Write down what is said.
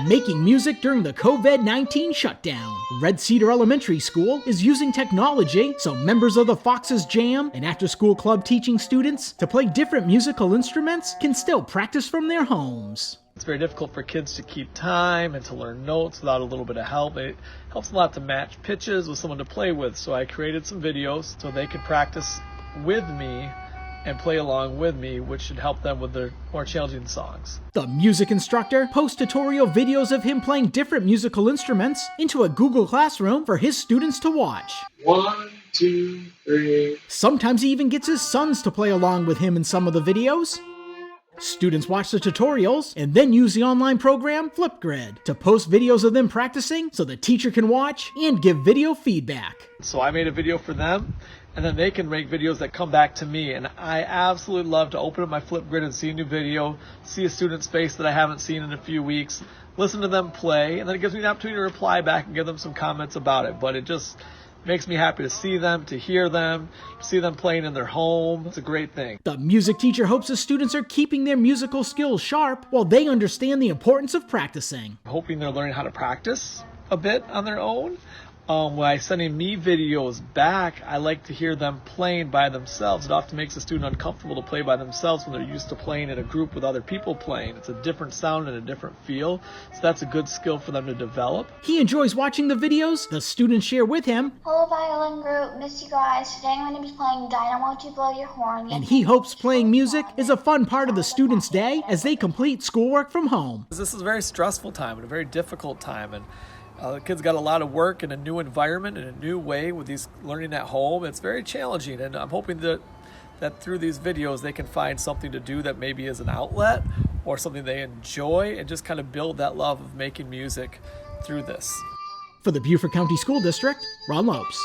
Making music during the COVID-19 shutdown. Red Cedar Elementary School is using technology so members of the Fox's Jam, an after-school club teaching students to play different musical instruments, can still practice from their homes. It's very difficult for kids to keep time and to learn notes without a little bit of help. It helps a lot to match pitches with someone to play with. So I created some videos so they could practice with me and play along with me, which should help them with their more challenging songs. The music instructor posts tutorial videos of him playing different musical instruments into a Google Classroom for his students to watch. 1, 2, 3. Sometimes he even gets his sons to play along with him in some of the videos. Students watch the tutorials and then use the online program Flipgrid to post videos of them practicing so the teacher can watch and give video feedback. So I made a video for them, and then they can make videos that come back to me. And I absolutely love to open up my Flipgrid and see a new video, see a student's face that I haven't seen in a few weeks, listen to them play, and then it gives me the opportunity to reply back and give them some comments about it. But it just makes me happy to see them, to hear them, to see them playing in their home. It's a great thing. The music teacher hopes the students are keeping their musical skills sharp while they understand the importance of practicing. I'm hoping they're learning how to practice a bit on their own. When sending me videos back, I like to hear them playing by themselves. It often makes a student uncomfortable to play by themselves when they're used to playing in a group with other people playing. It's a different sound and a different feel, so that's a good skill for them to develop. He enjoys watching the videos the students share with him. Hello violin group, miss you guys. Today I'm going to be playing Dinah, Won't You Blow Your Horn. And he hopes playing music is a fun part of the students' day as they complete schoolwork from home. This is a very stressful time and a very difficult time, and the kids got a lot of work in a new environment, in a new way with these learning at home. It's very challenging, and I'm hoping that through these videos they can find something to do that maybe is an outlet or something they enjoy, and just kind of build that love of making music through this. For the Beaufort County School District, Ron Lopes.